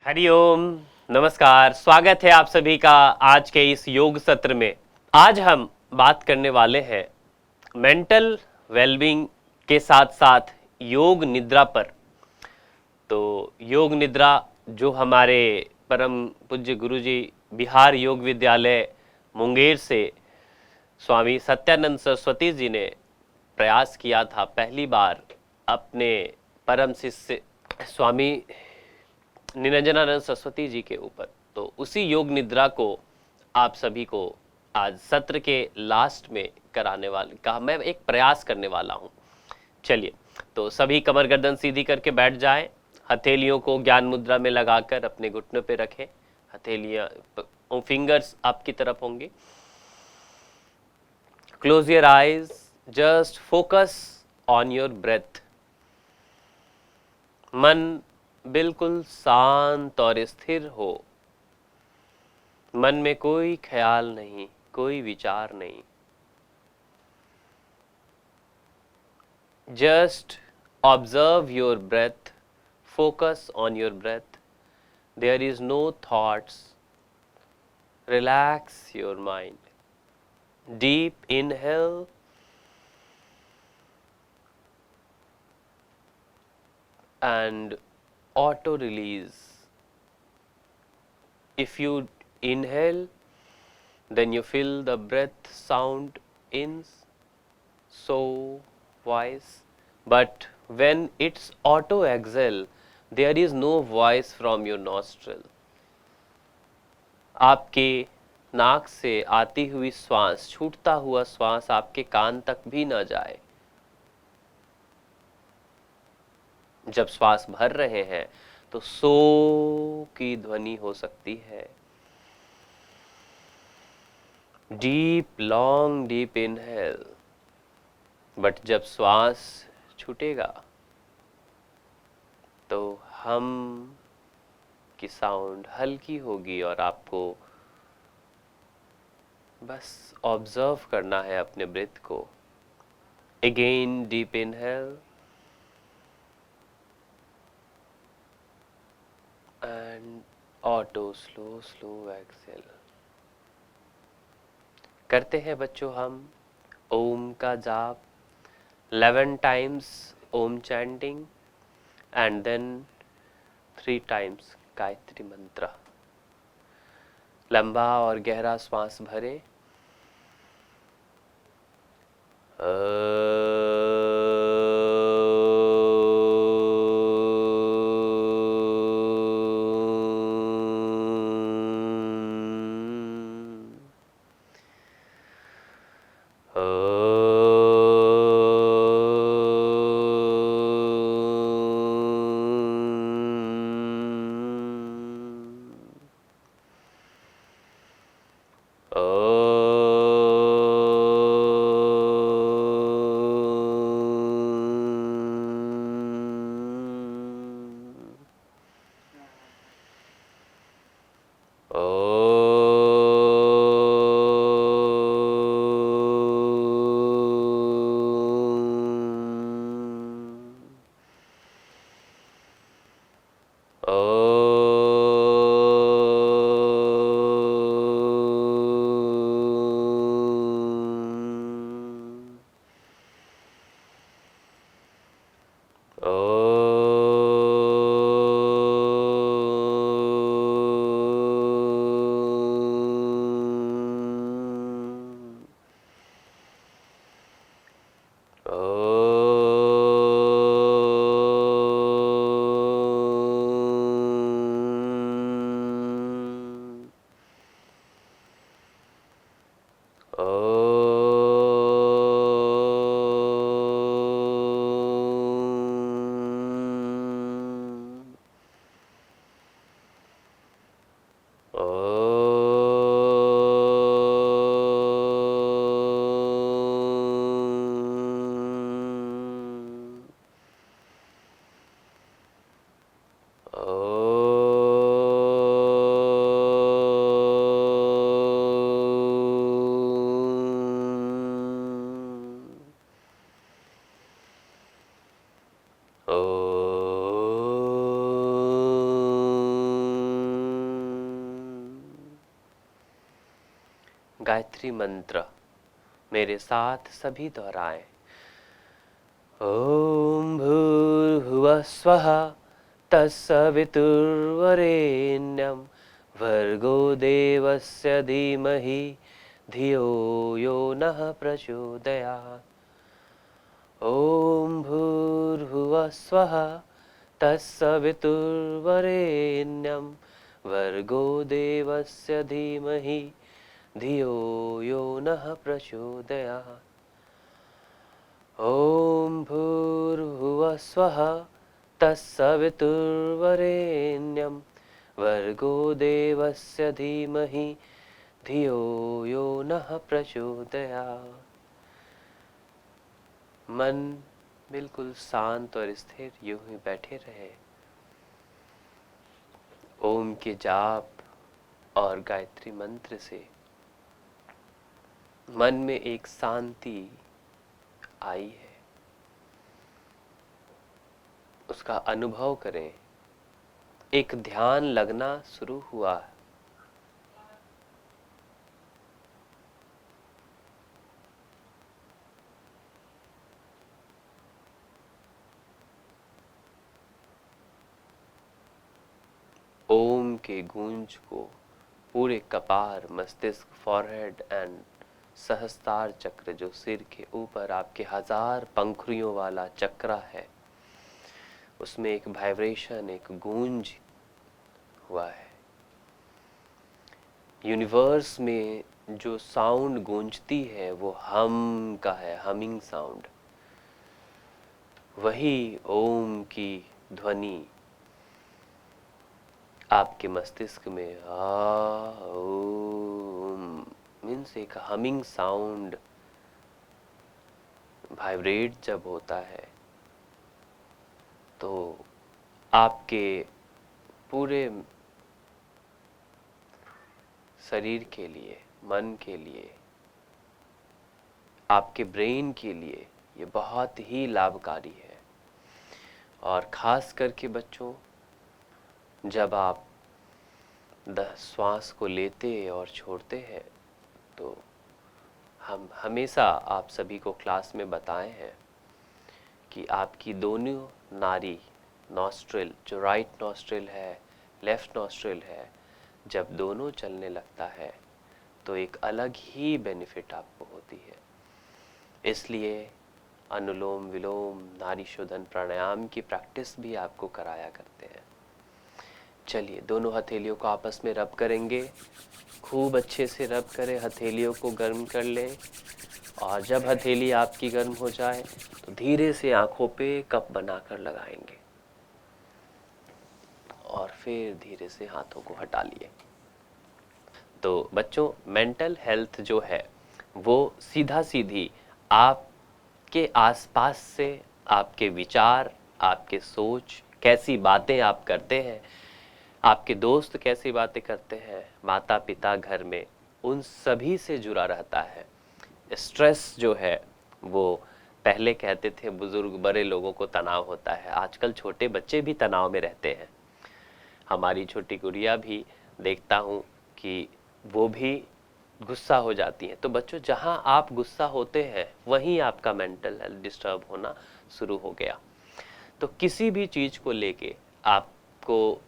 हरिओम। नमस्कार, स्वागत है आप सभी का आज के इस योग सत्र में। आज हम बात करने वाले हैं मेंटल वेलबींग के साथ साथ योग निद्रा पर। तो योग निद्रा जो हमारे परम पूज्य गुरुजी बिहार योग विद्यालय मुंगेर से स्वामी सत्यानंद सरस्वती जी ने प्रयास किया था पहली बार अपने परम शिष्य स्वामी निरंजनानंद सरस्वती जी के ऊपर। तो उसी योग निद्रा को आप सभी को आज सत्र के लास्ट में कराने वाले का मैं एक प्रयास करने वाला हूं। चलिए, तो सभी कमर गर्दन सीधी करके बैठ जाएं। हथेलियों को ज्ञान मुद्रा में लगाकर अपने घुटनों पे रखें। हथेलियां फिंगर्स आपकी तरफ होंगे। Close your eyes, just focus on your breath. मन बिल्कुल शांत और स्थिर हो। मन में कोई ख्याल नहीं, कोई विचार नहीं। Just observe your breath, focus on your breath. There is no thoughts. Relax your mind. Deep inhale and auto release. If you inhale, then you feel the breath sound in so voice, but when it's auto exhale, there is no voice from your nostril. आपके नाक से आती हुई श्वास, छूटता हुआ श्वास आपके कान तक भी न जाए। जब श्वास भर रहे हैं तो सो की ध्वनि हो सकती है। Deep long deep inhale, but जब श्वास छूटेगा तो हम की साउंड हल्की होगी और आपको बस ऑब्जर्व करना है अपने ब्रेथ को। Again deep inhale and auto slow exhale. करते हैं बच्चों हम ओम का जाप 11 times Om chanting and then 3 times Gayatri Mantra. लंबा और गहरा श्वास भरे। गायत्री मंत्र मेरे साथ सभी दोहराएं। ओम भूर्भुवः स्वः तत्सवितुर्वरेण्यं भर्गो देवस्य धीमहि धियो यो नः प्रचोदयात्। ओम भूर्भुवः स्वः तत्सवितुर्वरेण्यं भर्गो देवस्य धीमहि धियो यो नः प्रचोदयात्। ओम भूर्भुवः स्वः तत्सवितुर्वरेण्यं भर्गो देवस्य धीमहि धियो यो नः प्रचोदयात्। मन बिल्कुल शांत और स्थिर यूं ही बैठे रहे। ओम के जाप और गायत्री मंत्र से मन में एक शांति आई है, उसका अनुभव करें। एक ध्यान लगना शुरू हुआ। ओम के गूंज को पूरे कपार, मस्तिष्क, फॉरहेड एंड सहस्त्रार चक्र जो सिर के ऊपर आपके 1000 पंखुड़ियों वाला चक्र है, उसमें एक वाइब्रेशन, एक गूंज हुआ है। यूनिवर्स में जो साउंड गूंजती है वो हम का है, हमिंग साउंड। वही ओम की ध्वनि आपके मस्तिष्क में ओम मीन्स एक हमिंग साउंड वाइब्रेट जब होता है तो आपके पूरे शरीर के लिए, मन के लिए, आपके ब्रेन के लिए ये बहुत ही लाभकारी है। और खास करके बच्चों, जब आप श्वास को लेते और छोड़ते हैं तो हम हमेशा आप सभी को क्लास में बताए हैं कि आपकी दोनों नाड़ी, नॉस्ट्रिल, जो राइट नॉस्ट्रिल है, लेफ्ट नॉस्ट्रिल है, जब दोनों चलने लगता है तो एक अलग ही बेनिफिट आपको होती है। इसलिए अनुलोम विलोम, नाड़ी शोधन प्राणायाम की प्रैक्टिस भी आपको कराया करते हैं। चलिए दोनों हथेलियों को आपस में रब करेंगे। खूब अच्छे से रब करें, हथेलियों को गर्म कर लें। और जब हथेली आपकी गर्म हो जाए तो धीरे से आंखों पे कप बनाकर लगाएंगे और फिर धीरे से हाथों को हटा लिए। तो बच्चों, मेंटल हेल्थ जो है वो सीधा सीधी आपके आसपास से, आपके विचार, आपके सोच, कैसी बातें आप करते हैं, आपके दोस्त कैसी बातें करते हैं, माता पिता घर में, उन सभी से जुड़ा रहता है। स्ट्रेस जो है वो पहले कहते थे बुजुर्ग, बड़े लोगों को तनाव होता है, आजकल छोटे बच्चे भी तनाव में रहते हैं। हमारी छोटी गुड़िया भी देखता हूँ कि वो भी गुस्सा हो जाती हैं। तो बच्चों, जहाँ आप गुस्सा होते हैं वहीं आपका मेंटल हेल्थ डिस्टर्ब होना शुरू हो गया। तो किसी भी चीज़ को लेके आपको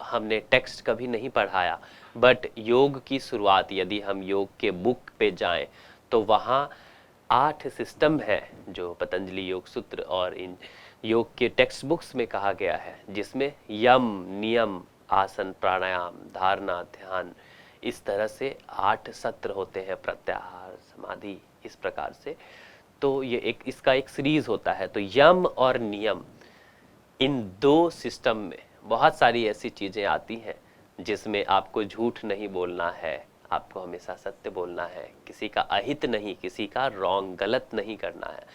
हमने टेक्स्ट कभी नहीं पढ़ाया, बट योग की शुरुआत यदि हम योग के बुक पे जाएं तो वहाँ 8 सिस्टम है जो पतंजलि योग सूत्र और इन योग के टेक्स्ट बुक्स में कहा गया है, जिसमें यम, नियम, आसन, प्राणायाम, धारणा, ध्यान, इस तरह से 8 सत्र होते हैं, प्रत्याहार, समाधि, इस प्रकार से। तो ये एक इसका एक सीरीज होता है। तो यम और नियम, इन 2 सिस्टम में बहुत सारी ऐसी चीज़ें आती हैं जिसमें आपको झूठ नहीं बोलना है, आपको हमेशा सत्य बोलना है, किसी का अहित नहीं, किसी का रॉन्ग, गलत नहीं करना है।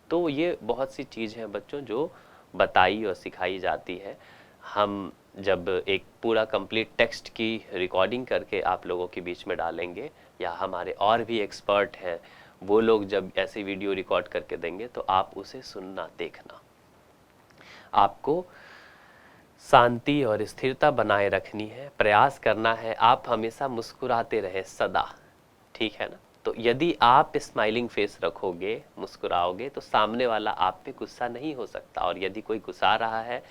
तो ये बहुत सी चीज़ हैं बच्चों जो बताई और सिखाई जाती है। हम जब एक पूरा कंप्लीट टेक्स्ट की रिकॉर्डिंग करके आप लोगों के बीच में डालेंगे, या हमारे और भी एक्सपर्ट हैं वो लोग जब ऐसी वीडियो रिकॉर्ड करके देंगे, तो आप उसे सुनना, देखना। आपको शांति और स्थिरता बनाए रखनी है, प्रयास करना है, आप हमेशा मुस्कुराते रहें सदा, ठीक है ना। तो यदि आप स्माइलिंग फेस रखोगे, मुस्कुराओगे, तो सामने वाला आप पे गुस्सा नहीं हो सकता। और यदि कोई गुस्सा रहा है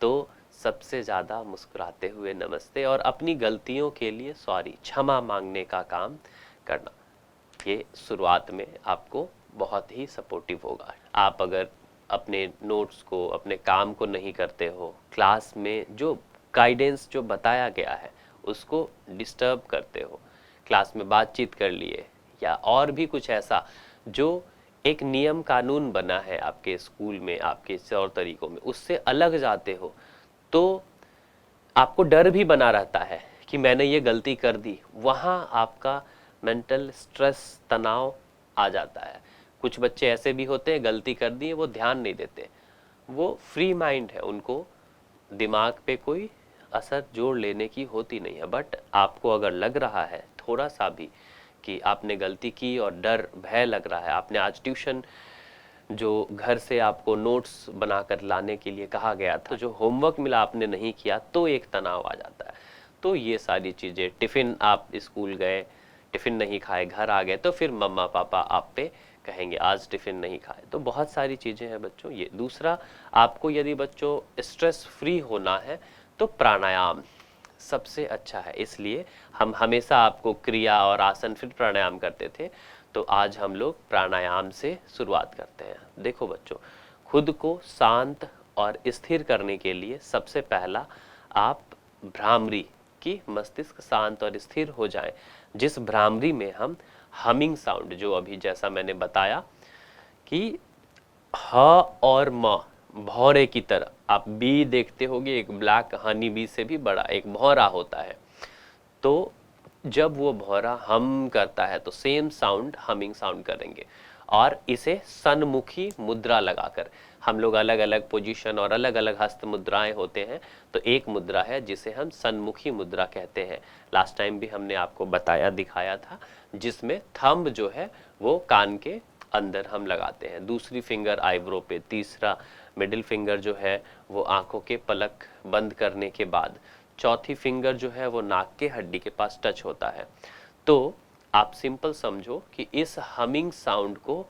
तो सबसे ज़्यादा मुस्कुराते हुए नमस्ते और अपनी गलतियों के लिए सॉरी, क्षमा मांगने का काम करना, ये शुरुआत में आपको बहुत ही सपोर्टिव होगा। आप अगर अपने नोट्स को, अपने काम को नहीं करते हो, क्लास में जो गाइडेंस जो बताया गया है उसको डिस्टर्ब करते हो, क्लास में बातचीत कर लिए या और भी कुछ ऐसा जो एक नियम कानून बना है आपके स्कूल में, आपके तौर तरीकों में, उससे अलग जाते हो, तो आपको डर भी बना रहता है कि मैंने ये गलती कर दी। वहाँ आपका मेंटल स्ट्रेस, तनाव आ जाता है। कुछ बच्चे ऐसे भी होते हैं, गलती कर दी है, वो ध्यान नहीं देते, वो फ्री माइंड है, उनको दिमाग पे कोई असर जोड़ लेने की होती नहीं है। बट आपको अगर लग रहा है थोड़ा सा भी कि आपने गलती की और डर, भय लग रहा है, आपने आज ट्यूशन जो घर से आपको नोट्स बनाकर लाने के लिए कहा गया था, जो होमवर्क मिला आपने नहीं किया, तो एक तनाव आ जाता है। तो ये सारी चीज़ें, टिफ़िन आप स्कूल गए, टिफ़िन नहीं खाए, घर आ गए, तो फिर मम्मा पापा आप पे कहेंगे आज टिफ़िन नहीं खाए। तो बहुत सारी चीज़ें हैं बच्चों। ये दूसरा, आपको यदि बच्चों स्ट्रेस फ्री होना है तो प्राणायाम सबसे अच्छा है। इसलिए हम हमेशा आपको क्रिया और आसन फिर प्राणायाम करते थे, तो आज हम लोग प्राणायाम से शुरुआत करते हैं। देखो बच्चों, खुद को शांत और स्थिर करने के लिए सबसे पहला आप भ्रामरी की, मस्तिष्क शांत और स्थिर हो जाए, जिस भ्रामरी में हम हमिंग साउंड, जो अभी जैसा मैंने बताया कि ह और म, भौरे की तरह, आप बी देखते होगे, एक ब्लैक हनी बी से भी बड़ा एक भौरा होता है। तो जब वो भौरा हम करता है तो सेम साउंड, हमिंग साउंड करेंगे। और इसे सन्मुखी मुद्रा लगाकर, हम लोग अलग अलग पोजीशन और अलग अलग हस्त मुद्राएं होते हैं, तो एक मुद्रा है जिसे हम सन्मुखी मुद्रा कहते हैं। लास्ट टाइम भी हमने आपको बताया, दिखाया था, जिसमें थंब जो है वो कान के अंदर हम लगाते हैं, दूसरी फिंगर आईब्रो पे, तीसरा मिडिल फिंगर जो है वो आंखों के पलक बंद करने के बाद, चौथी फिंगर जो है वो नाक के हड्डी के पास टच होता है। तो आप सिंपल समझो कि इस हमिंग साउंड को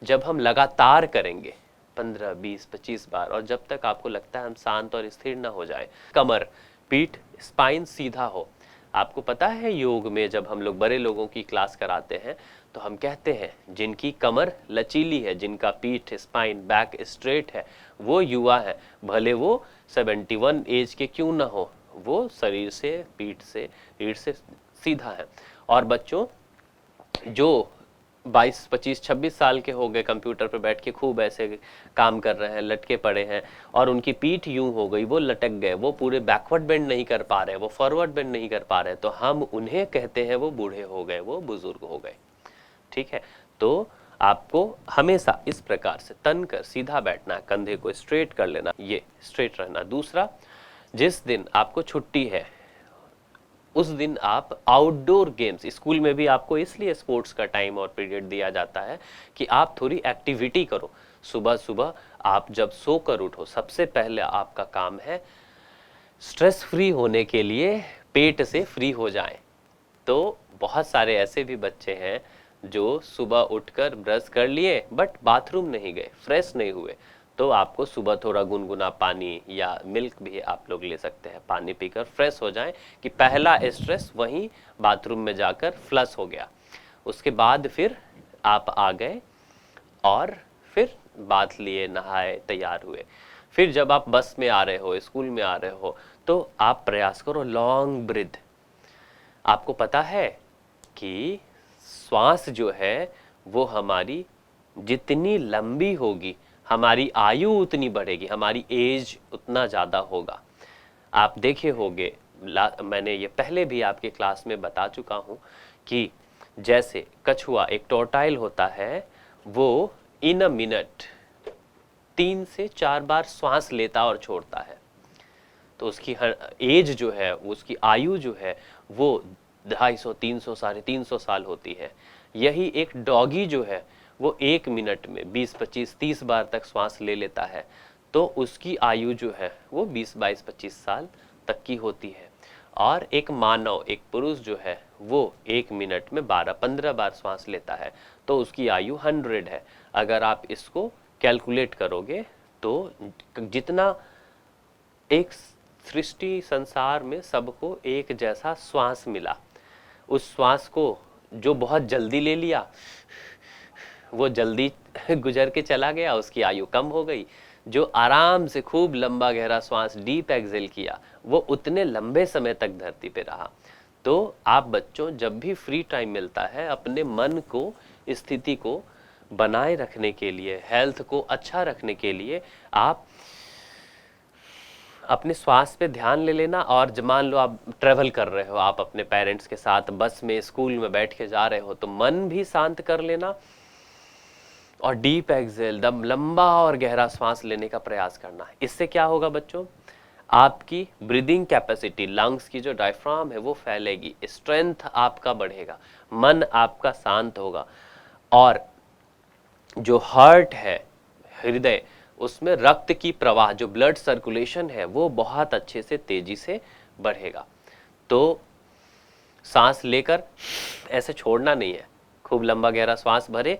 जब हम लगातार करेंगे 15, 20, 25 बार, और जब तक आपको लगता है हम शांत और स्थिर ना हो जाए, कमर, पीठ, स्पाइन सीधा हो। आपको पता है योग में जब हम लोग बड़े लोगों की क्लास कराते हैं तो हम कहते हैं जिनकी कमर लचीली है, जिनका पीठ, स्पाइन, बैक स्ट्रेट है, वो युवा है, भले वो 71 एज के क्यों ना हो, वो शरीर से, पीठ से, रीढ़ से सीधा है। और बच्चों जो 22, 25, 26 साल के हो गए, कंप्यूटर पर बैठ के खूब ऐसे काम कर रहे हैं, लटके पड़े हैं, और उनकी पीठ यूं हो गई, वो लटक गए, वो पूरे बैकवर्ड बेंड नहीं कर पा रहे, वो फॉरवर्ड बेंड नहीं कर पा रहे, तो हम उन्हें कहते हैं वो बूढ़े हो गए, वो बुजुर्ग हो गए। ठीक है, तो आपको हमेशा इस प्रकार से तन कर सीधा बैठना, कंधे को स्ट्रेट कर लेना, ये स्ट्रेट रहना। दूसरा, जिस दिन आपको छुट्टी है उस दिन आप आउटडोर गेम्स, स्कूल में भी आपको इसलिए स्पोर्ट्स का टाइम और पीरियड दिया जाता है कि आप थोड़ी एक्टिविटी करो। सुबह सुबह आप जब सोकर उठो, सबसे पहले आपका काम है स्ट्रेस फ्री होने के लिए पेट से फ्री हो जाएं। तो बहुत सारे ऐसे भी बच्चे हैं जो सुबह उठकर ब्रश कर लिए बट बाथरूम नहीं गए, फ्रेश नहीं हुए, तो आपको सुबह थोड़ा गुनगुना पानी या मिल्क भी आप लोग ले सकते हैं, पानी पीकर फ्रेश हो जाएं कि पहला स्ट्रेस वहीं बाथरूम में जाकर फ्लश हो गया। उसके बाद फिर आप आ गए और फिर बाथ लिए, नहाए, तैयार हुए। फिर जब आप बस में आ रहे हो, स्कूल में आ रहे हो, तो आप प्रयास करो लॉन्ग ब्रीथ। आपको पता है कि श्वास जो है वो हमारी जितनी लंबी होगी, हमारी आयु उतनी बढ़ेगी, हमारी एज उतना ज़्यादा होगा। आप देखे होंगे, मैंने ये पहले भी आपके क्लास में बता चुका हूँ कि जैसे कछुआ, एक टॉर्टाइल होता है, वो इन अ मिनट 3 से 4 बार श्वास लेता और छोड़ता है। तो उसकी हर एज जो है, उसकी आयु जो है वो 250, 300, 350 साल होती है। यही एक डॉगी जो है वो 1 मिनट में 20, 25, 30 बार तक श्वास ले लेता है, तो उसकी आयु जो है वो 20, 22, 25 साल तक की होती है। और एक मानव, एक पुरुष जो है वो 1 मिनट में 12-15 बार श्वास लेता है, तो उसकी आयु 100 है। अगर आप इसको कैलकुलेट करोगे तो जितना एक सृष्टि संसार में सबको एक जैसा श्वास मिला, उस श्वास को जो बहुत जल्दी ले लिया वो जल्दी गुजर के चला गया, उसकी आयु कम हो गई। जो आराम से खूब लंबा गहरा श्वास डीप एक्सेल किया वो उतने लंबे समय तक धरती पे रहा। तो आप बच्चों जब भी फ्री टाइम मिलता है अपने मन को, स्थिति को बनाए रखने के लिए, हेल्थ को अच्छा रखने के लिए आप अपने श्वास पे ध्यान ले लेना। और जब मान लो आप ट्रेवल कर रहे हो, आप अपने पेरेंट्स के साथ बस में, स्कूल में बैठ के जा रहे हो, तो मन भी शांत कर लेना और डीप एक्सेल, दम लंबा और गहरा श्वास लेने का प्रयास करना। इससे क्या होगा बच्चों, आपकी ब्रीदिंग कैपेसिटी, लंग्स की जो डायफ्राम है वो फैलेगी, स्ट्रेंथ आपका बढ़ेगा, मन आपका शांत होगा और जो हार्ट है, हृदय, उसमें रक्त की प्रवाह, जो ब्लड सर्कुलेशन है वो बहुत अच्छे से तेजी से बढ़ेगा। तो सांस लेकर ऐसे छोड़ना नहीं है, खूब लंबा गहरा श्वास भरे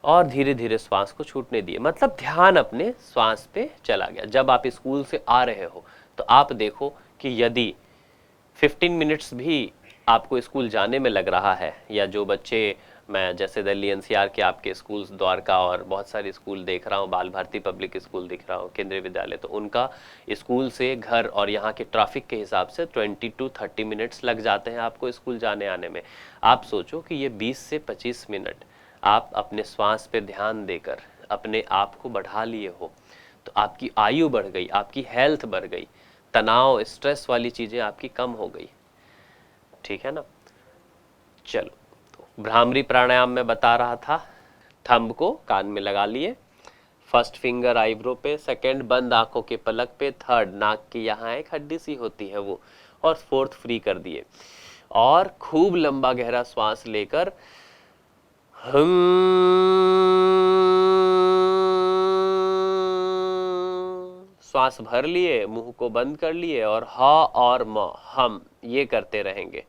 और धीरे धीरे श्वास को छूटने दिए, मतलब ध्यान अपने श्वास पे चला गया। जब आप स्कूल से आ रहे हो तो आप देखो कि यदि 15 मिनट्स भी आपको स्कूल जाने में लग रहा है, या जो बच्चे, मैं जैसे दिल्ली एनसीआर के आपके स्कूल, द्वारका और बहुत सारे स्कूल देख रहा हूँ, बाल भारती पब्लिक स्कूल दिख रहा हूँ, केंद्रीय विद्यालय, तो उनका स्कूल से घर और यहाँ के ट्रैफिक के हिसाब से 20 to 30 मिनट्स लग जाते हैं आपको स्कूल जाने आने में। आप सोचो कि ये 20 से 25 मिनट आप अपने श्वास पे ध्यान देकर अपने आप को बढ़ा लिए हो, तो आपकी आयु बढ़ गई, आपकी हेल्थ बढ़ गई, तनाव, स्ट्रेस वाली चीज़ें आपकी कम हो गई। ठीक है ना। चलो, तो भ्रामरी प्राणायाम में बता रहा था, थंब को कान में लगा लिए, फर्स्ट फिंगर आईब्रो पे, सेकंड बंद आंखों के पलक पे, थर्ड नाक की यहाँ एक हड्डी सी होती है वो, और फोर्थ फ्री कर दिए। और खूब लंबा गहरा श्वास लेकर हम श्वास भर लिए, मुंह को बंद कर लिए और हा और म, हम, ये करते रहेंगे।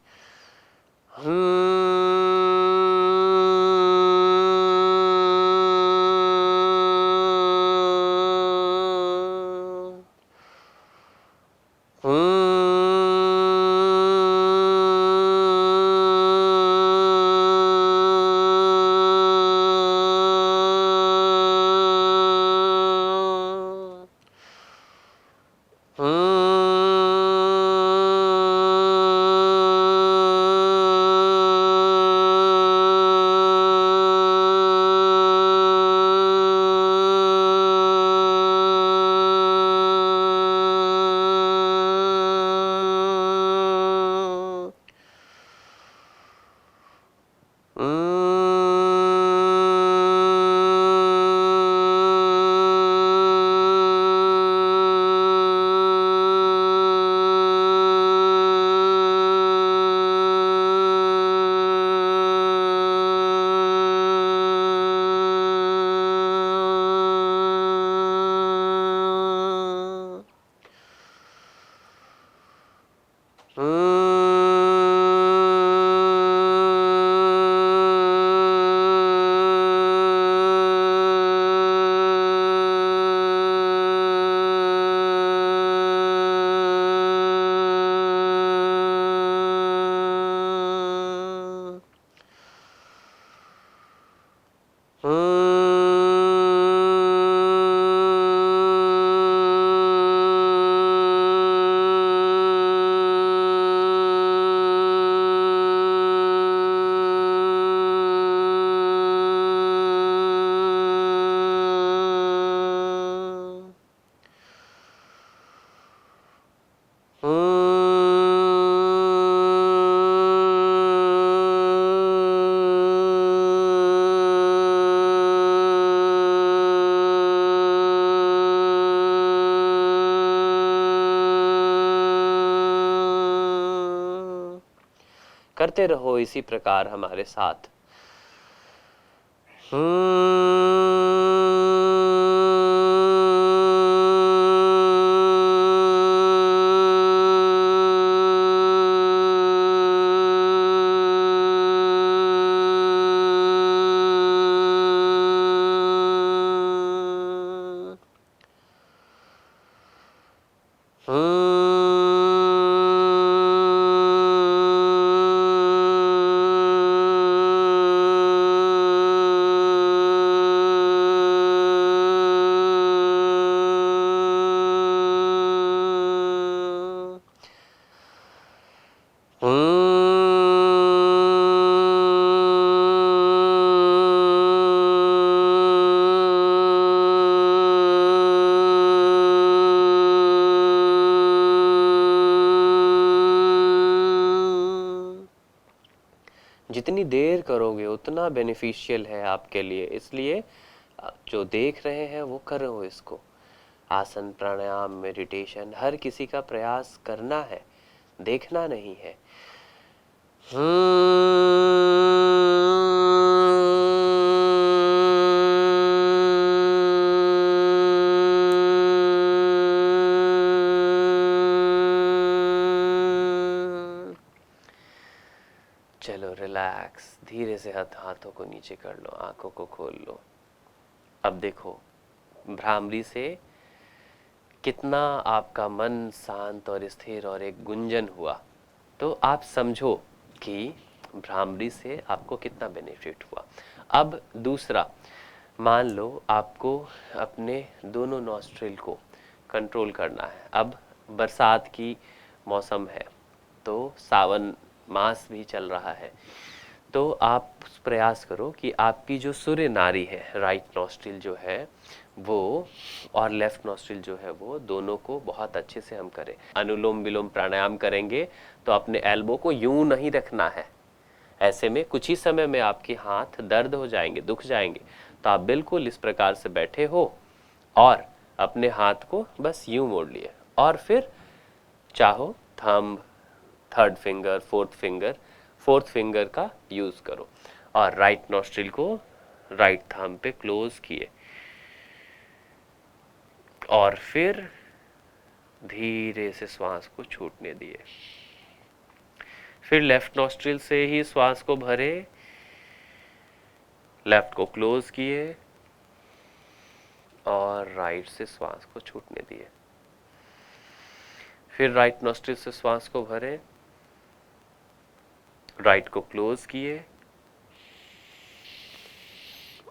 करते रहो इसी प्रकार हमारे साथ। जितनी देर करोगे उतना बेनिफिशियल है आपके लिए, इसलिए जो देख रहे हैं वो करो इसको। आसन, प्राणायाम, मेडिटेशन हर किसी का प्रयास करना है, देखना नहीं है। चलो रिलैक्स, धीरे से हाथों को नीचे कर लो, आंखों को खोल लो। अब देखो भ्रामरी से कितना आपका मन शांत और स्थिर और एक गुंजन हुआ। तो आप समझो कि भ्रामरी से आपको कितना बेनिफिट हुआ। अब दूसरा, मान लो आपको अपने दोनों नॉस्ट्रिल को कंट्रोल करना है। अब बरसात की मौसम है, तो सावन मास भी चल रहा है, तो आप प्रयास करो कि आपकी जो सूर्य नाड़ी है, राइट नॉस्ट्रिल जो है वो और लेफ्ट नॉस्ट्रिल जो है वो दोनों को बहुत अच्छे से हम करें। अनुलोम विलोम प्राणायाम करेंगे तो अपने एल्बो को यूं नहीं रखना है, ऐसे में कुछ ही समय में आपके हाथ दर्द हो जाएंगे, दुख जाएंगे। तो आप बिल्कुल इस प्रकार से बैठे हो और अपने हाथ को बस यूं मोड़ लिए, और फिर चाहो thumb, third finger, fourth finger का यूज करो और राइट नॉस्ट्रिल को राइट थंब पे क्लोज किए, और फिर धीरे से श्वास को छूटने दिए। फिर लेफ्ट नॉस्ट्रिल से ही श्वास को भरे, लेफ्ट को क्लोज किए और राइट से श्वास को छूटने दिए। फिर राइट नॉस्ट्रिल से श्वास को भरे, राइट को क्लोज किए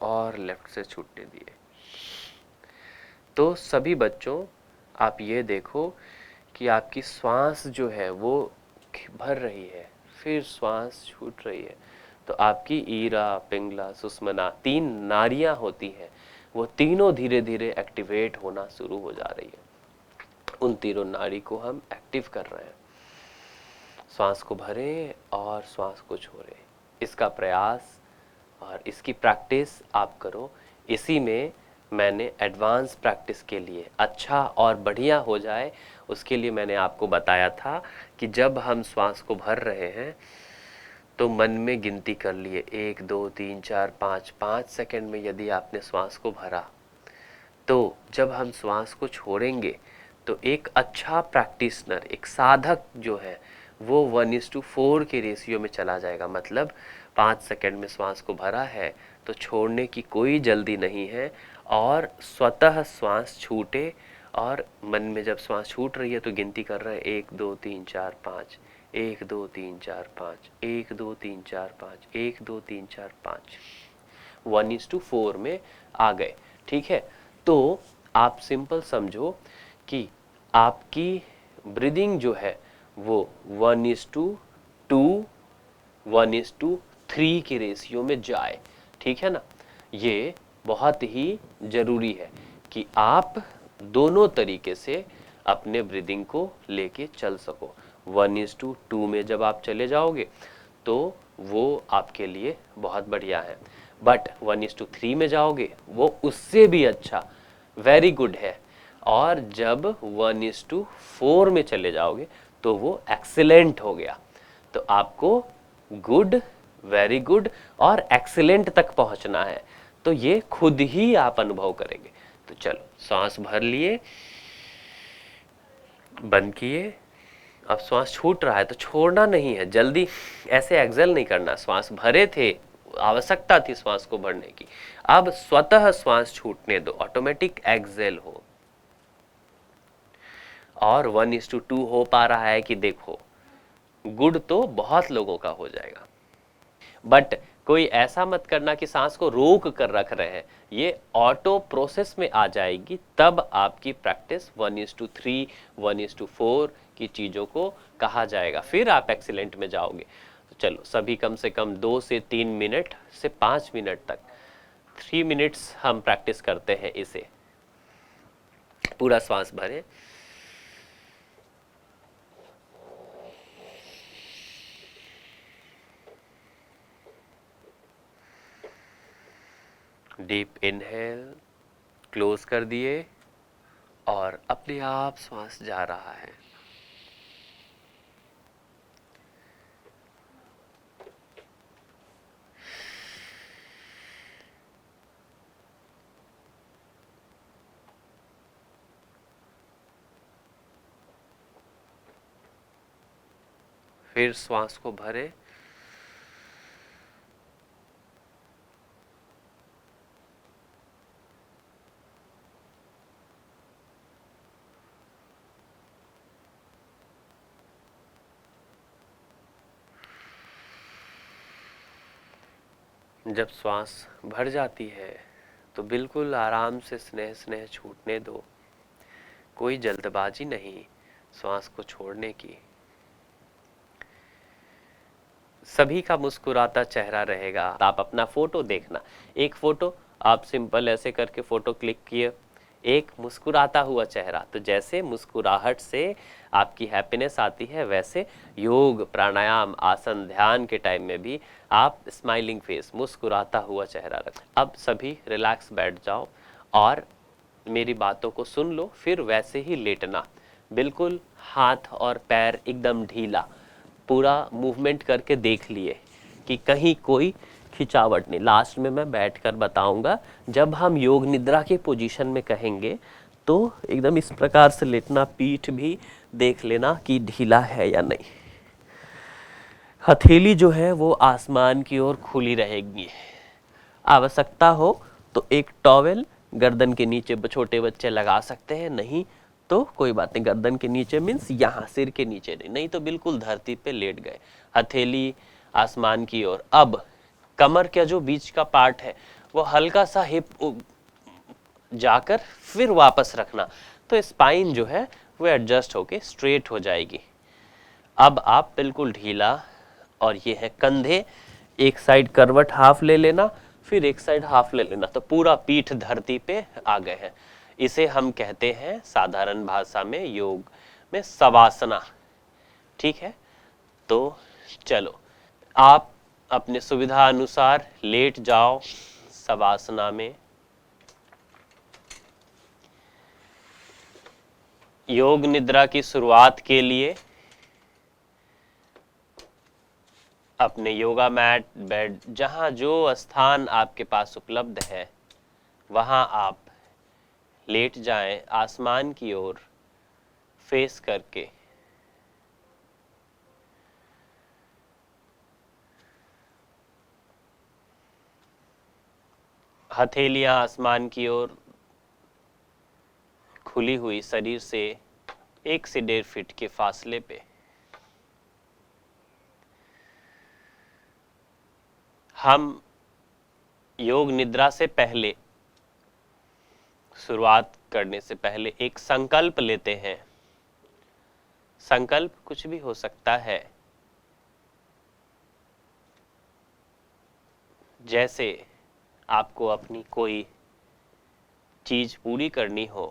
और लेफ्ट से छूटने दिए। तो सभी बच्चों आप ये देखो कि आपकी श्वास जो है वो भर रही है, फिर श्वास छूट रही है। तो आपकी ईरा, पिंगला, सुषुम्ना 3 नाड़ियां होती हैं, वो तीनों धीरे धीरे एक्टिवेट होना शुरू हो जा रही है। उन तीनों नाड़ी को हम एक्टिव कर रहे हैं। श्वास को भरें और श्वास को छोड़ें। इसका प्रयास और इसकी प्रैक्टिस आप करो। इसी में मैंने एडवांस प्रैक्टिस के लिए, अच्छा और बढ़िया हो जाए उसके लिए मैंने आपको बताया था कि जब हम श्वास को भर रहे हैं तो मन में गिनती कर लिए 1 2 3 4 5, 5 सेकंड में यदि आपने श्वास को भरा, तो जब हम श्वास को छोड़ेंगे तो एक अच्छा प्रैक्टिशनर, एक साधक जो है वो 1:4 के रेशियो में चला जाएगा। मतलब 5 सेकंड में श्वास को भरा है तो छोड़ने की कोई जल्दी नहीं है, और स्वतः श्वास छूटे, और मन में जब श्वास छूट रही है तो गिनती कर रहे हैं 1 2 3 4 5, 1 2 3 4 5, 1 2 3 4 5, 1 2 3 4 5, 1:4 में आ गए। ठीक है, तो आप सिंपल समझो कि आपकी ब्रीदिंग जो है वो 1:2, 1:3 के रेशियो में जाए। ठीक है ना, ये बहुत ही जरूरी है कि आप दोनों तरीके से अपने ब्रीदिंग को लेके चल सको। 1:2 में जब आप चले जाओगे तो वो आपके लिए बहुत बढ़िया है, बट 1:3 में जाओगे वो उससे भी अच्छा, वेरी गुड है, और जब 1:4 में चले जाओगे तो वो एक्सीलेंट हो गया। तो आपको गुड, वेरी गुड और एक्सीलेंट तक पहुंचना है, तो ये खुद ही आप अनुभव करेंगे। तो चलो, सांस भर लिए, बंद किए। अब श्वास छूट रहा है तो छोड़ना नहीं है, जल्दी ऐसे एक्सेल नहीं करना। श्वास भरे थे, आवश्यकता थी श्वास को भरने की, अब स्वतः श्वास छूटने दो, ऑटोमेटिक एक्सेल हो। और 1:2 हो पा रहा है कि देखो, गुड तो बहुत लोगों का हो जाएगा, बट कोई ऐसा मत करना कि सांस को रोक कर रख रहे हैं, ये ऑटो प्रोसेस में आ जाएगी। तब आपकी प्रैक्टिस 1:3, 1:4 की चीजों को कहा जाएगा, फिर आप एक्सीलेंट में जाओगे। तो चलो सभी कम से कम 2 से 3 मिनट से 5 मिनट तक, 3 मिनट्स हम प्रैक्टिस करते हैं इसे। पूरा श्वास भरें, डीप इनहेल, क्लोज कर दिए और अपने आप सांस जा रहा है। फिर श्वास को भरे, जब श्वास भर जाती है तो बिल्कुल आराम से स्नेह स्नेह छूटने दो। कोई जल्दबाजी नहीं श्वास को छोड़ने की। सभी का मुस्कुराता चेहरा रहेगा। आप अपना फोटो देखना, एक फोटो आप सिंपल ऐसे करके फोटो क्लिक किए, एक मुस्कुराता हुआ चेहरा। तो जैसे मुस्कुराहट से आपकी हैप्पीनेस आती है, वैसे योग, प्राणायाम, आसन, ध्यान के टाइम में भी आप स्माइलिंग फेस, मुस्कुराता हुआ चेहरा रखें। अब सभी रिलैक्स बैठ जाओ और मेरी बातों को सुन लो, फिर वैसे ही लेटना। बिल्कुल हाथ और पैर एकदम ढीला, पूरा मूवमेंट करके देख लिए कि कहीं कोई खिंचावट नहीं। लास्ट में मैं बैठकर बताऊंगा। जब हम योग निद्रा के पोजीशन में कहेंगे तो एकदम इस प्रकार से लेटना, पीठ भी देख लेना कि ढीला है या नहीं। हथेली जो है वो आसमान की ओर खुली रहेगी। आवश्यकता हो तो एक टॉवेल गर्दन के नीचे छोटे बच्चे लगा सकते हैं, नहीं तो कोई बात नहीं। गर्दन के नीचे मीन्स यहाँ सिर के नीचे नहीं तो बिल्कुल धरती पे लेट गए, हथेली आसमान की ओर। अब कमर का जो बीच का पार्ट है वो हल्का सा हिप जाकर फिर वापस रखना, तो स्पाइन जो है वो एडजस्ट होके स्ट्रेट हो जाएगी। अब आप बिल्कुल ढीला, और ये है कंधे, एक साइड करवट हाफ ले लेना, फिर एक साइड हाफ ले लेना, तो पूरा पीठ धरती पे आ गए हैं। इसे हम कहते हैं साधारण भाषा में योग में शवासना। ठीक है, तो चलो आप अपने सुविधा अनुसार लेट जाओ शवासना में। योग निद्रा की शुरुआत के लिए अपने योगा मैट, बेड, जहां जो स्थान आपके पास उपलब्ध है वहां आप लेट जाएं आसमान की ओर फेस करके। हथेलियां आसमान की ओर खुली हुई, शरीर से 1 से 1.5 फीट के फासले पे। हम योग निद्रा से पहले, शुरुआत करने से पहले एक संकल्प लेते हैं। संकल्प कुछ भी हो सकता है, जैसे आपको अपनी कोई चीज पूरी करनी हो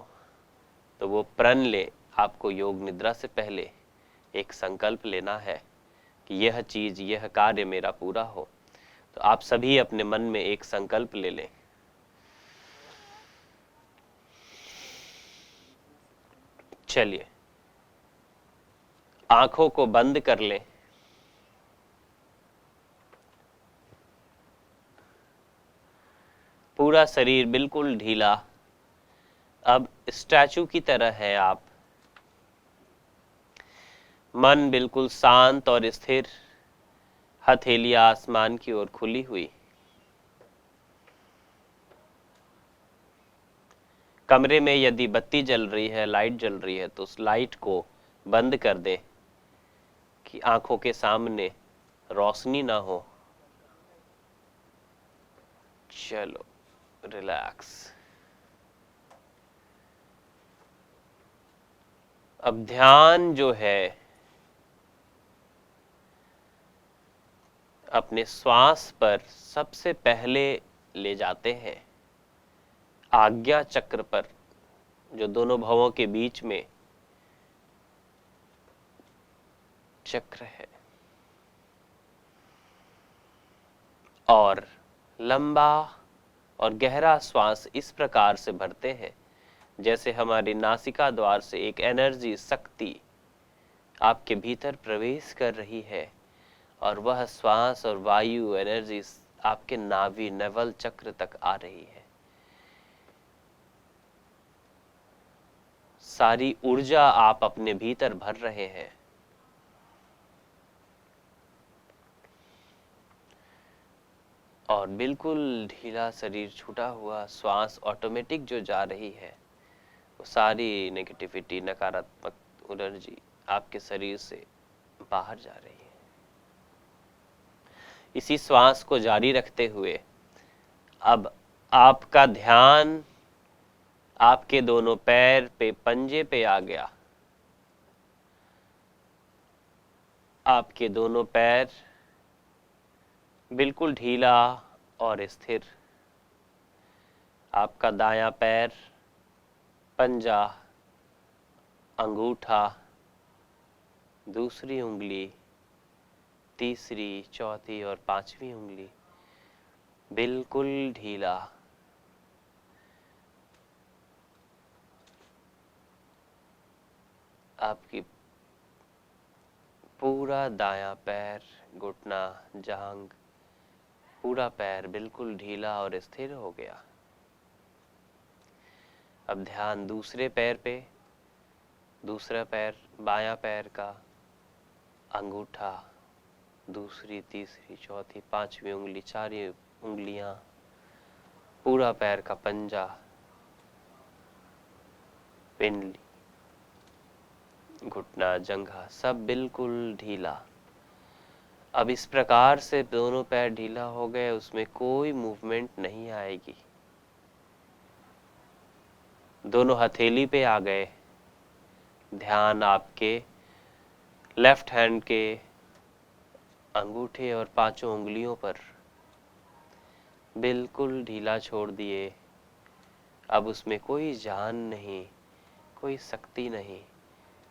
तो वो प्रण ले। आपको योग निद्रा से पहले एक संकल्प लेना है कि यह चीज, यह कार्य मेरा पूरा हो। तो आप सभी अपने मन में एक संकल्प ले लें। चलिए आंखों को बंद कर लें। पूरा शरीर बिल्कुल ढीला, अब स्टैचू की तरह है आप। मन बिल्कुल शांत और स्थिर, हथेलियां आसमान की ओर खुली हुई। कमरे में यदि बत्ती जल रही है, लाइट जल रही है, तो उस लाइट को बंद कर दें कि आंखों के सामने रोशनी ना हो। चलो रिलैक्स। अब ध्यान जो है अपने श्वास पर सबसे पहले ले जाते हैं। आज्ञा चक्र पर, जो दोनों भवों के बीच में चक्र है, और लंबा और गहरा श्वास इस प्रकार से भरते हैं जैसे हमारी नासिका द्वार से एक एनर्जी शक्ति आपके भीतर प्रवेश कर रही है और वह श्वास और वायु एनर्जी आपके नाभि नवल चक्र तक आ रही है। सारी ऊर्जा आप अपने भीतर भर रहे हैं। और बिल्कुल ढीला शरीर, छूटा हुआ श्वास ऑटोमेटिक जो जा रही है वो सारी नेगेटिविटी, नकारात्मक एनर्जी आपके शरीर से बाहर जा रही है। इसी श्वास को जारी रखते हुए अब आपका ध्यान आपके दोनों पैर पे, पंजे पे आ गया। आपके दोनों पैर बिल्कुल ढीला और स्थिर। आपका दायां पैर, पंजा, अंगूठा, दूसरी उंगली, तीसरी, चौथी और पांचवी उंगली बिल्कुल ढीला। आपकी पूरा दायां पैर, घुटना, जांघ, पूरा पैर बिल्कुल ढीला और स्थिर हो गया। अब ध्यान दूसरे पैर पे, दूसरा पैर, बायां पैर का अंगूठा, दूसरी, तीसरी, चौथी, पांचवी उंगली, चारों उंगलियां, पूरा पैर का पंजा, पिंडली, घुटना, जंघा सब बिल्कुल ढीला। अब इस प्रकार से दोनों पैर ढीला हो गए, उसमें कोई मूवमेंट नहीं आएगी। दोनों हथेली पे आ गए। ध्यान आपके लेफ्ट हैंड के अंगूठे और पांचों उंगलियों पर बिल्कुल ढीला छोड़ दिए। अब उसमें कोई जान नहीं, कोई शक्ति नहीं,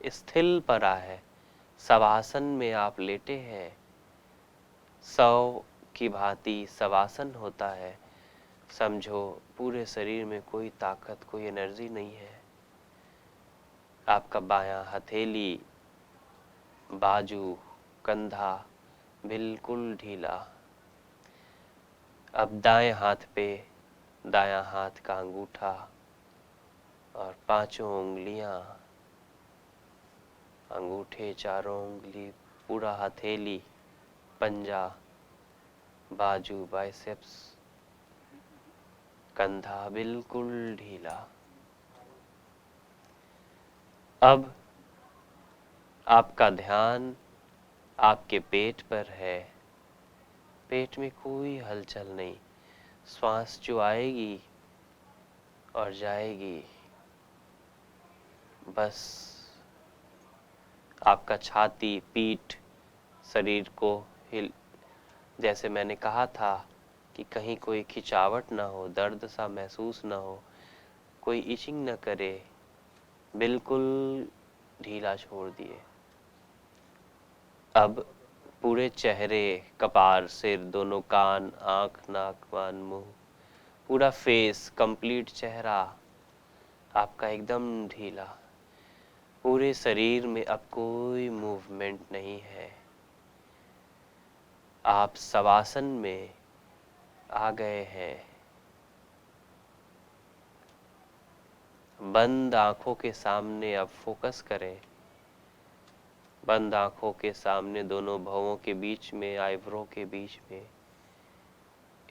स्थिर पड़ा है। शवासन में आप लेटे हैं। सौ की भांति शवासन होता है। समझो पूरे शरीर में कोई ताकत, कोई एनर्जी नहीं है। आपका बायां हथेली, बाजू, कंधा बिल्कुल ढीला। अब दाएं हाथ पे दायां हाथ का अंगूठा और पांचों उंगलियां, अंगूठे, चारों उंगली, पूरा हथेली, पंजा, बाजू, बाइसेप्स, कंधा बिल्कुल ढीला। अब आपका ध्यान आपके पेट पर है। पेट में कोई हलचल नहीं। श्वास जो आएगी और जाएगी, बस आपका छाती, पीठ, शरीर को हिल, जैसे मैंने कहा था कि कहीं कोई खिंचावट ना हो, दर्द सा महसूस ना हो, कोई इचिंग ना करे, बिल्कुल ढीला छोड़ दिए। अब पूरे चेहरे, कपार, सिर, दोनों कान, आंख, नाक, कान, मुंह, पूरा फेस, कंप्लीट चेहरा आपका एकदम ढीला। पूरे शरीर में अब कोई मूवमेंट नहीं है। आप शवासन में आ गए हैं। बंद आंखों के सामने अब फोकस करें। बंद आंखों के सामने दोनों भवों के बीच में, आईब्रो के बीच में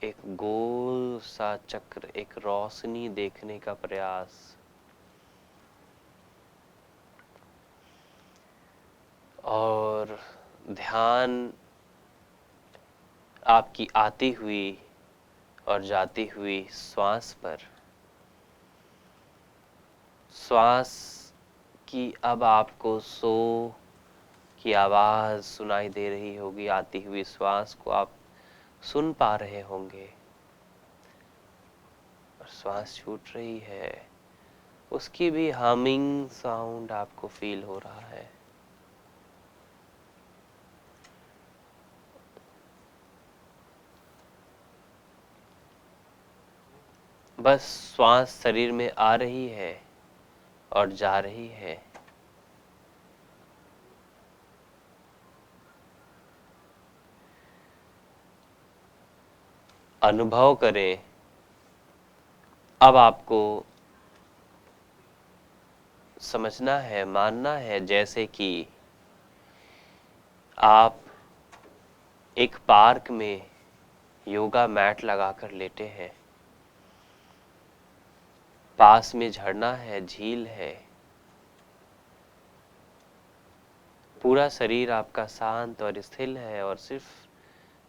एक गोल सा चक्र, एक रोशनी देखने का प्रयास। और ध्यान आपकी आती हुई और जाती हुई श्वास पर। श्वास की अब आपको सो की आवाज सुनाई दे रही होगी। आती हुई श्वास को आप सुन पा रहे होंगे। और श्वास छूट रही है, उसकी भी हमिंग साउंड आपको फील हो रहा है। बस श्वास शरीर में आ रही है और जा रही है। अनुभव करें। अब आपको समझना है, मानना है जैसे कि आप एक पार्क में योगा मैट लगाकर लेटे हैं। पास में झरना है, झील है। पूरा शरीर आपका शांत और स्थिर है और सिर्फ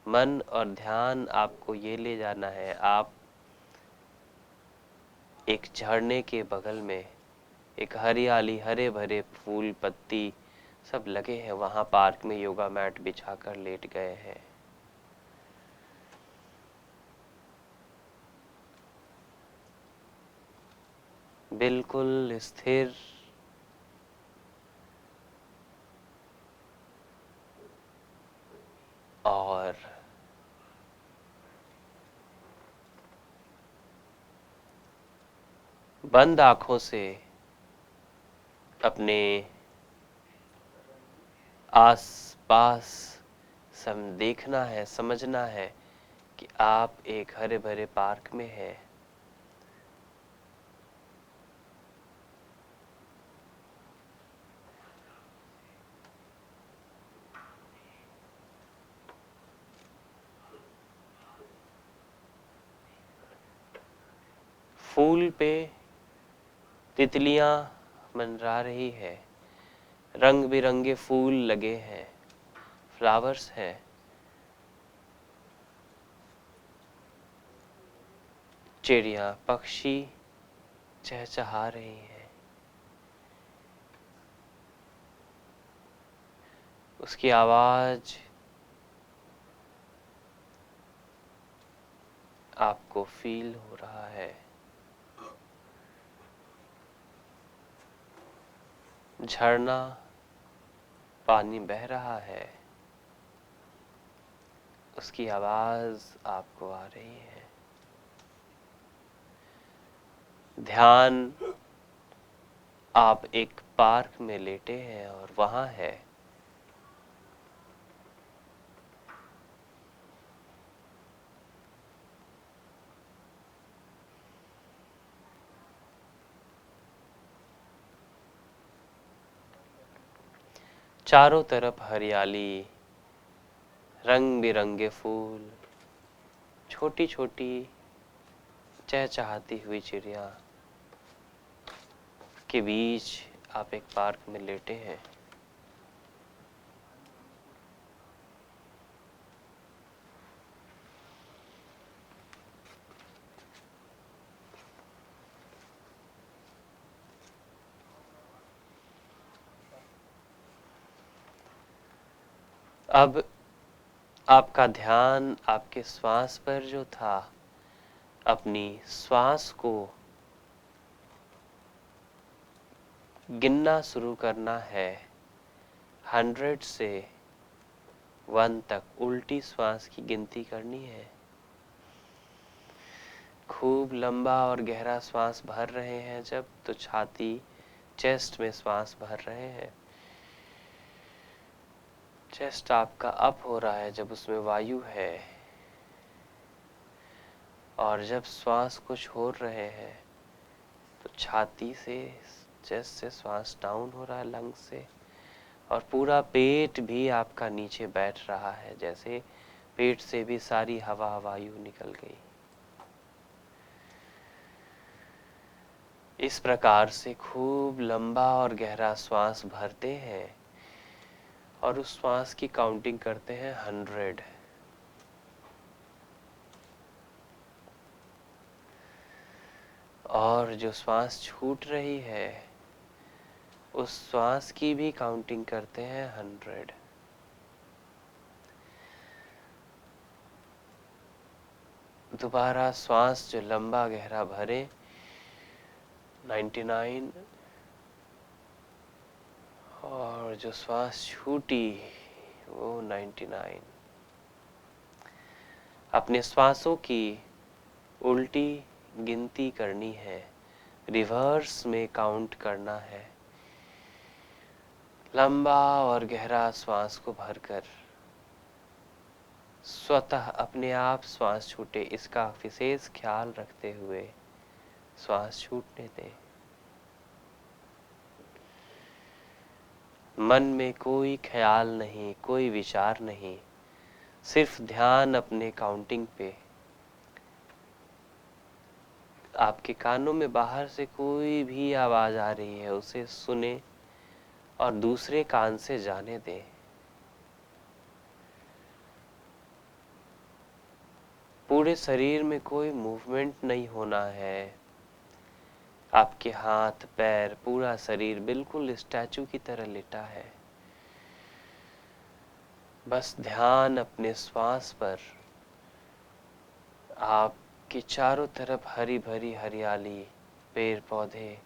मन और ध्यान आपको ये ले जाना है। आप एक झरने के बगल में एक हरियाली, हरे भरे फूल पत्ती सब लगे हैं, वहां पार्क में योगा मैट बिछाकर लेट गए हैं। बिल्कुल स्थिर और बंद आंखों से अपने आस पास देखना है, समझना है कि आप एक हरे भरे पार्क में हैं। फूल पे तितलियां मंडरा रही है, रंग बिरंगे फूल लगे हैं, फ्लावर्स हैं। चिड़िया, पक्षी चहचहा रही हैं। उसकी आवाज आपको फील हो रहा है। झरना, पानी बह रहा है, उसकी आवाज आपको आ रही है। ध्यान, आप एक पार्क में लेटे हैं और वहां है चारों तरफ हरियाली, रंग बिरंगे फूल, छोटी छोटी चहचहाती हुई चिड़िया के बीच आप एक पार्क में लेटे हैं। अब आपका ध्यान आपके श्वास पर जो था, अपनी श्वास को गिनना शुरू करना है। 100 से 1 तक उल्टी श्वास की गिनती करनी है। खूब लंबा और गहरा श्वास भर रहे हैं जब, तो छाती, चेस्ट में श्वास भर रहे हैं। चेस्ट आपका अप हो रहा है जब उसमें वायु है। और जब श्वास को छोड़ रहे हैं तो छाती से, चेस्ट से श्वास डाउन हो रहा है, लंग से। और पूरा पेट भी आपका नीचे बैठ रहा है, जैसे पेट से भी सारी हवा, वायु निकल गई। इस प्रकार से खूब लंबा और गहरा श्वास भरते हैं और उस श्वास की काउंटिंग करते हैं 100। और जो श्वास छूट रही है उस श्वास की भी काउंटिंग करते हैं 100। दोबारा श्वास जो लंबा गहरा भरे 99, और जो श्वास छूटी वो 99। अपने श्वासों की उल्टी गिनती करनी है, रिवर्स में काउंट करना है। लंबा और गहरा श्वास को भरकर स्वतः अपने आप श्वास छूटे, इसका विशेष ख्याल रखते हुए श्वास छूटने दें। मन में कोई ख्याल नहीं, कोई विचार नहीं, सिर्फ ध्यान अपने काउंटिंग पे। आपके कानों में बाहर से कोई भी आवाज आ रही है उसे सुने और दूसरे कान से जाने दें। पूरे शरीर में कोई मूवमेंट नहीं होना है। आपके हाथ पैर पूरा शरीर बिल्कुल स्टैचू की तरह लेटा है। बस ध्यान अपने श्वास पर। आपके चारों तरफ हरी भरी हरियाली, पेड़ पौधे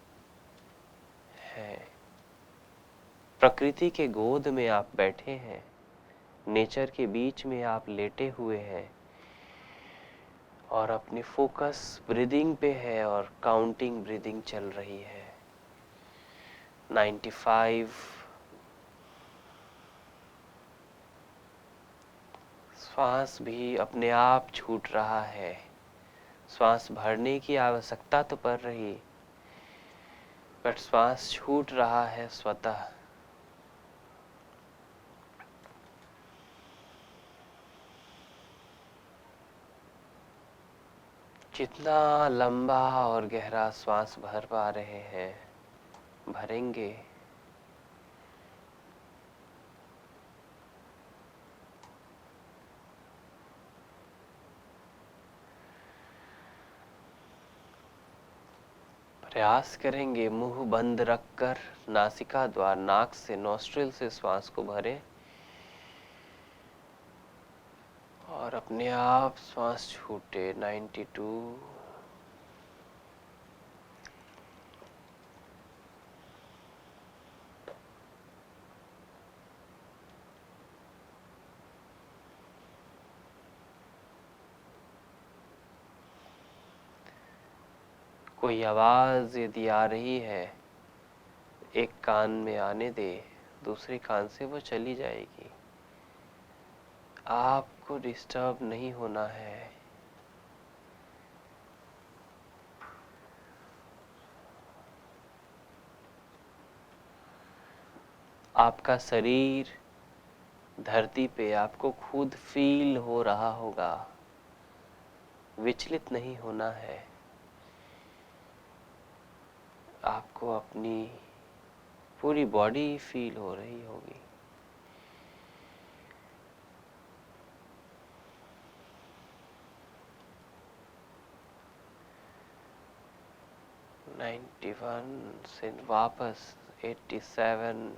हैं। प्रकृति के गोद में आप बैठे हैं, नेचर के बीच में आप लेटे हुए हैं और अपनी फोकस ब्रीदिंग पे है और काउंटिंग ब्रीदिंग चल रही है। 95। श्वास भी अपने आप छूट रहा है। श्वास भरने की आवश्यकता तो पड़ रही, बट श्वास छूट रहा है स्वतः। जितना लंबा और गहरा श्वास भर पा रहे हैं, भरेंगे। प्रयास करेंगे मुंह बंद रखकर नासिका द्वार, नाक से, नॉस्ट्रिल से श्वास को भरें और अपने आप श्वास छूटे। 92। कोई आवाज यदि आ रही है, एक कान में आने दे, दूसरे कान से वो चली जाएगी। आपको डिस्टर्ब नहीं होना है। आपका शरीर धरती पे आपको खुद फील हो रहा होगा। विचलित नहीं होना है। आपको अपनी पूरी बॉडी फील हो रही होगी। नाइन्टी 91 से वापस 87।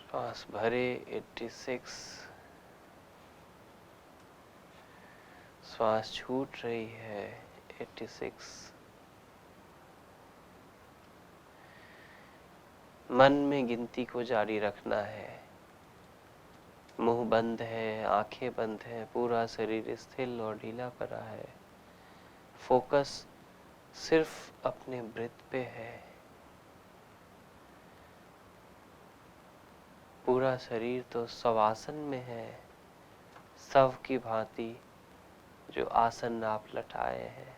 श्वास भरे 86। श्वास छूट रही है 86। मन में गिनती को जारी रखना है। मुंह बंद है, आंखें बंद है, पूरा शरीर स्थिर और ढीला पड़ा है। फोकस सिर्फ अपने ब्रेथ पे है। पूरा शरीर तो शवासन में है, शव की भांति जो आसन आप लटाए हैं।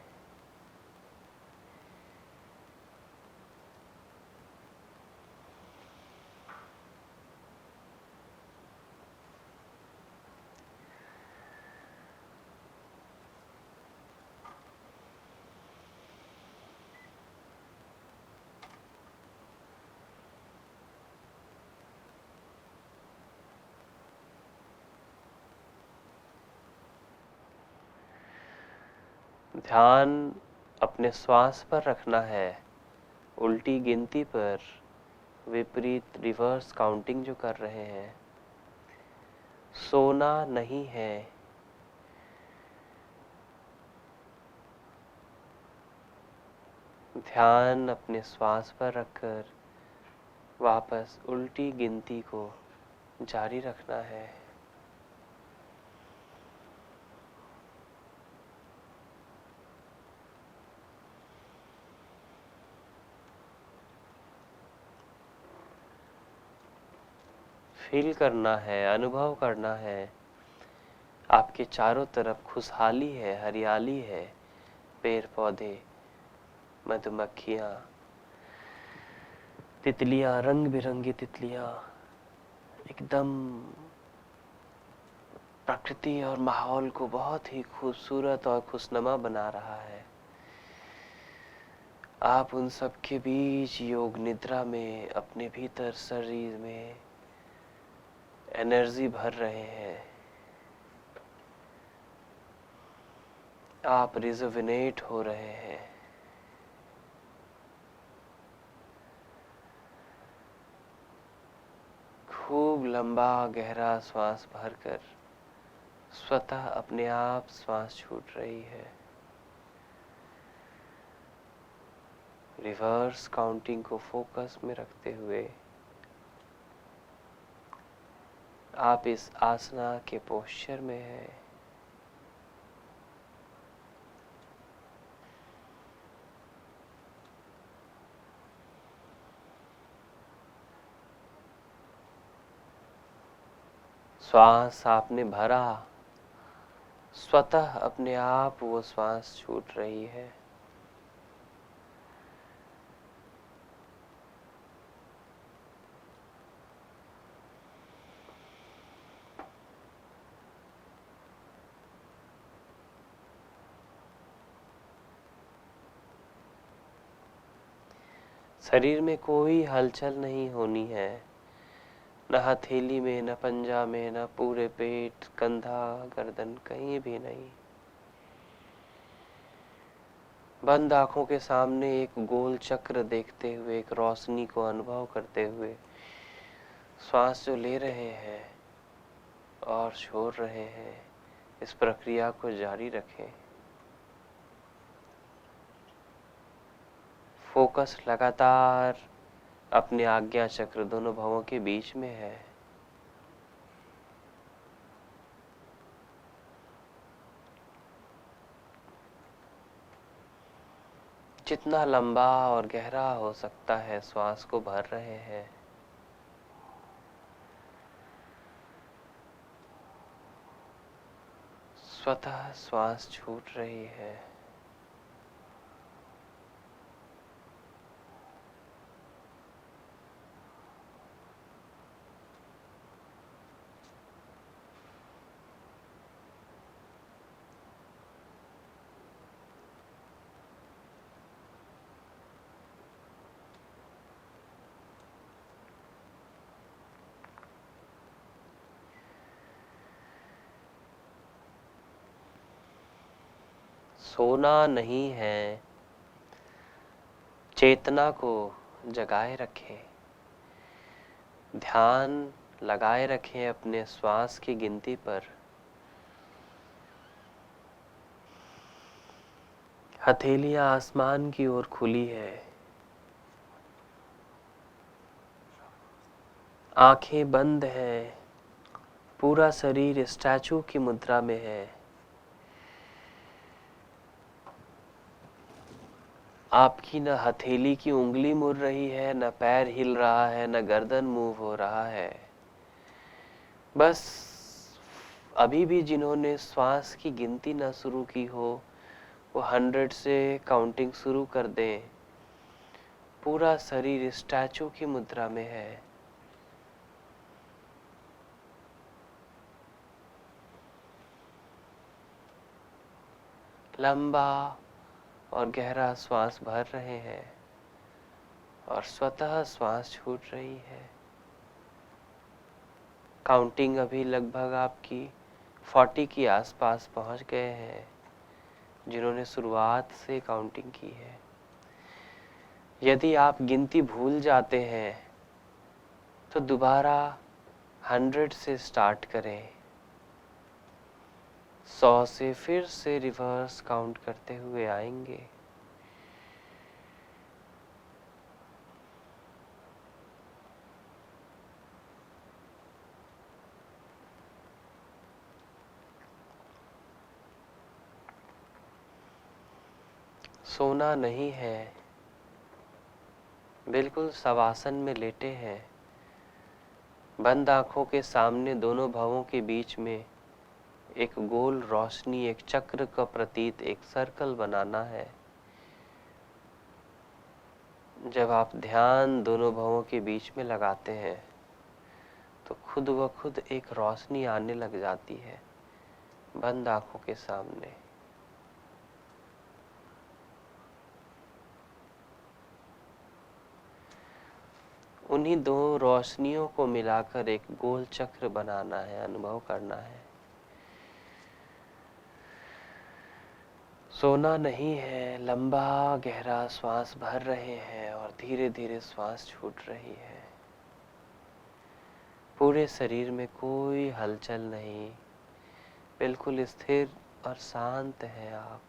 ध्यान अपने श्वास पर रखना है, उल्टी गिनती पर। विपरीत रिवर्स काउंटिंग जो कर रहे हैं, सोना नहीं है। ध्यान अपने श्वास पर रखकर वापस उल्टी गिनती को जारी रखना है। फील करना है, अनुभव करना है। आपके चारों तरफ खुशहाली है, हरियाली है, पेड़ पौधे, मधुमक्खियाँ, तितलियाँ, रंग बिरंगी तितलियाँ, एकदम प्रकृति और माहौल को बहुत ही खूबसूरत और खुशनुमा बना रहा है। आप उन सब के बीच योग निद्रा में अपने भीतर शरीर में एनर्जी भर रहे हैं। आप रिजुविनेट हो रहे हैं। खूब लंबा गहरा श्वास भरकर स्वतः अपने आप श्वास छूट रही है। रिवर्स काउंटिंग को फोकस में रखते हुए आप इस आसना के पोस्चर में हैं। श्वास आपने भरा, स्वतः अपने आप वो श्वास छूट रही है। शरीर में कोई हलचल नहीं होनी है, न हथेली में, न पंजा में, न पूरे पेट, कंधा, गर्दन, कहीं भी नहीं। बंद आंखों के सामने एक गोल चक्र देखते हुए, एक रोशनी को अनुभव करते हुए श्वास जो ले रहे हैं और छोड़ रहे हैं, इस प्रक्रिया को जारी रखें। फोकस लगातार अपने आज्ञा चक्र दोनों भवों के बीच में है। जितना लंबा और गहरा हो सकता है श्वास को भर रहे हैं। स्वतः श्वास छूट रही है। सोना नहीं है, चेतना को जगाए रखें। ध्यान लगाए रखें अपने श्वास की गिनती पर। हथेलियां आसमान की ओर खुली है, आंखें बंद हैं, पूरा शरीर स्टैचू की मुद्रा में है। आपकी न हथेली की उंगली मुड़ रही है, न पैर हिल रहा है, न गर्दन मूव हो रहा है। बस अभी भी जिन्होंने श्वास की गिनती न शुरू की हो, वो 100 से काउंटिंग शुरू कर दें। पूरा शरीर स्टैचू की मुद्रा में है। लंबा और गहरा श्वास भर रहे हैं और स्वतः श्वास छूट रही है। काउंटिंग अभी लगभग आपकी 40 के आसपास पहुंच गए हैं, जिन्होंने शुरुआत से काउंटिंग की है। यदि आप गिनती भूल जाते हैं तो दोबारा 100 से स्टार्ट करें। 100 से फिर से रिवर्स काउंट करते हुए आएंगे। सोना नहीं है, बिल्कुल शवासन में लेटे हैं। बंद आंखों के सामने दोनों भवों के बीच में एक गोल रोशनी, एक चक्र का प्रतीत, एक सर्कल बनाना है। जब आप ध्यान दोनों भवों के बीच में लगाते हैं तो खुद ब खुद एक रोशनी आने लग जाती है बंद आंखों के सामने। उन्हीं दो रोशनियों को मिलाकर एक गोल चक्र बनाना है, अनुभव करना है। सोना नहीं है, लंबा गहरा श्वास भर रहे हैं और धीरे धीरे श्वास छूट रही है। पूरे शरीर में कोई हलचल नहीं, बिल्कुल स्थिर और शांत है आप।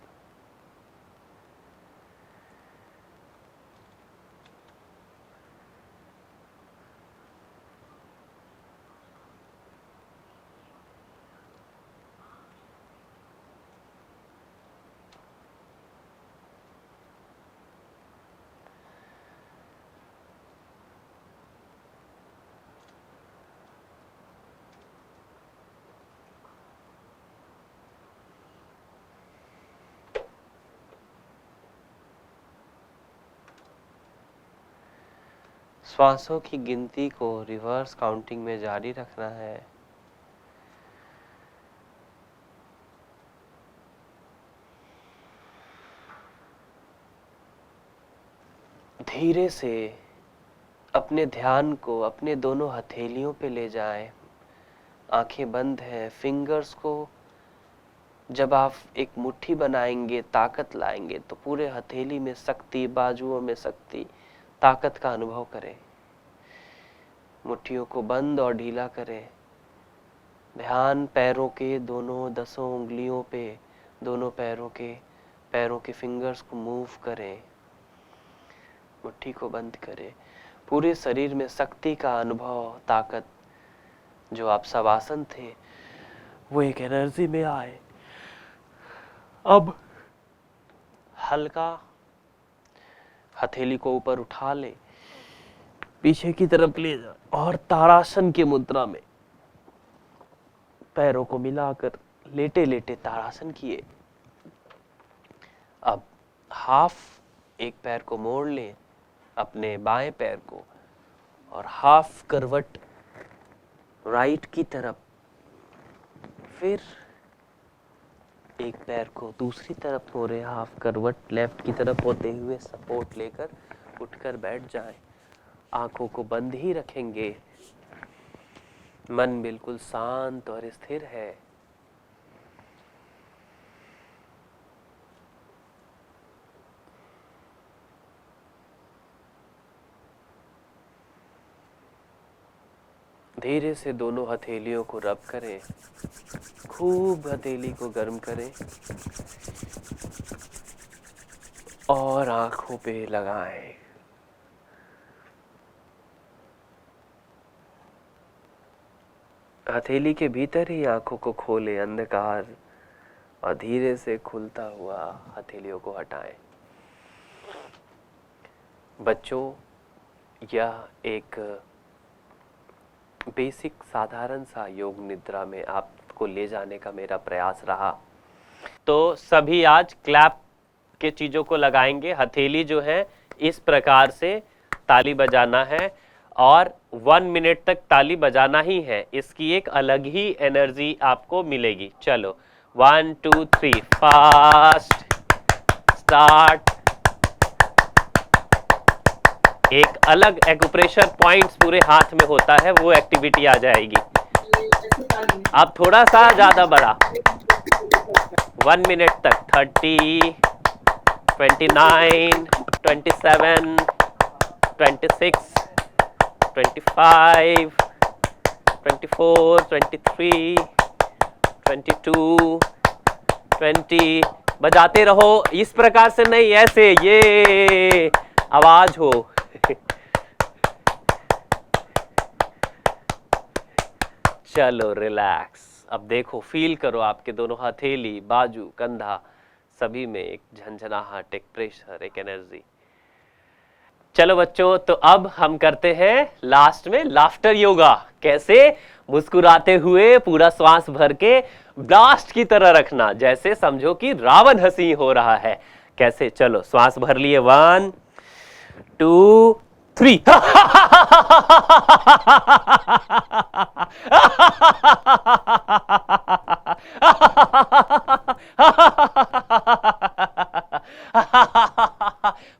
श्वासों की गिनती को रिवर्स काउंटिंग में जारी रखना है। धीरे से अपने ध्यान को अपने दोनों हथेलियों पे ले जाएं। आंखें बंद है। फिंगर्स को जब आप एक मुट्ठी बनाएंगे, ताकत लाएंगे, तो पूरे हथेली में शक्ति, बाजुओं में शक्ति, ताकत का अनुभव करें। मुट्ठियों को बंद और ढीला करें। ध्यान पैरों के दोनों 10 उंगलियों पे, दोनों पैरों के फिंगर्स को मूव करें। मुट्ठी को बंद करें। पूरे शरीर में शक्ति का अनुभव, ताकत, जो आप शवासन थे वो एक एनर्जी में आए। अब हल्का हथेली को ऊपर उठा ले, पीछे की तरफ ले जा और ताड़ासन की मुद्रा में पैरों को मिलाकर लेटे लेटे ताड़ासन किए। अब हाफ एक पैर को मोड़ ले, अपने बाएं पैर को, और हाफ करवट राइट की तरफ, फिर एक पैर को दूसरी तरफ मोड़े, हाफ करवट लेफ्ट की तरफ होते हुए सपोर्ट लेकर उठकर बैठ जाएं। आंखों को बंद ही रखेंगे। मन बिल्कुल शांत और स्थिर है। धीरे से दोनों हथेलियों को रब करें, खूब हथेली को गर्म करें और आंखों पे लगाएं। हथेली के भीतर ही आंखों को खोले, अंधकार, और धीरे से खुलता हुआ हथेलियों को हटाएं। बच्चों, यह एक बेसिक साधारण सा योग निद्रा में आपको ले जाने का मेरा प्रयास रहा। तो सभी आज क्लैप के चीजों को लगाएंगे। हथेली जो है इस प्रकार से ताली बजाना है और 1 मिनट तक ताली बजाना ही है। इसकी एक अलग ही एनर्जी आपको मिलेगी। चलो 1 2 3 फास्ट स्टार्ट। एक अलग एक्यूप्रेशर पॉइंट्स पूरे हाथ में होता है, वो एक्टिविटी आ जाएगी। अब थोड़ा सा ज्यादा बड़ा, 1 मिनट तक 30 29 27 26 25 24 23 22 20। बजाते रहो, इस प्रकार से नहीं, ऐसे ये आवाज हो। चलो रिलैक्स। अब देखो, फील करो आपके दोनों हथेली, बाजू, कंधा, सभी में एक झंझनाहट, एक प्रेशर, एक एनर्जी। चलो बच्चों, तो अब हम करते हैं लास्ट में लाफ्टर योगा। कैसे? मुस्कुराते हुए पूरा श्वास भर के ब्लास्ट की तरह रखना, जैसे समझो कि रावण हंसी हो रहा है। कैसे? चलो श्वास भर लिए, 1 2 3।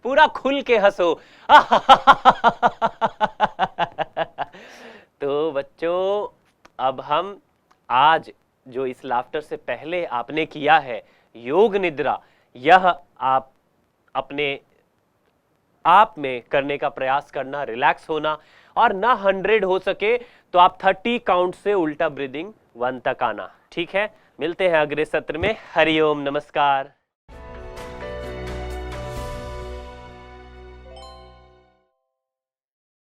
पूरा खुल के हंसो। तो बच्चों, अब हम आज जो इस लाफ्टर से पहले आपने किया है योग निद्रा, यह आप अपने आप में करने का प्रयास करना, रिलैक्स होना, और ना 100 हो सके तो आप 30 काउंट से उल्टा ब्रीदिंग 1 तक आना। ठीक है? मिलते हैं अगले सत्र में। हरिओम, नमस्कार।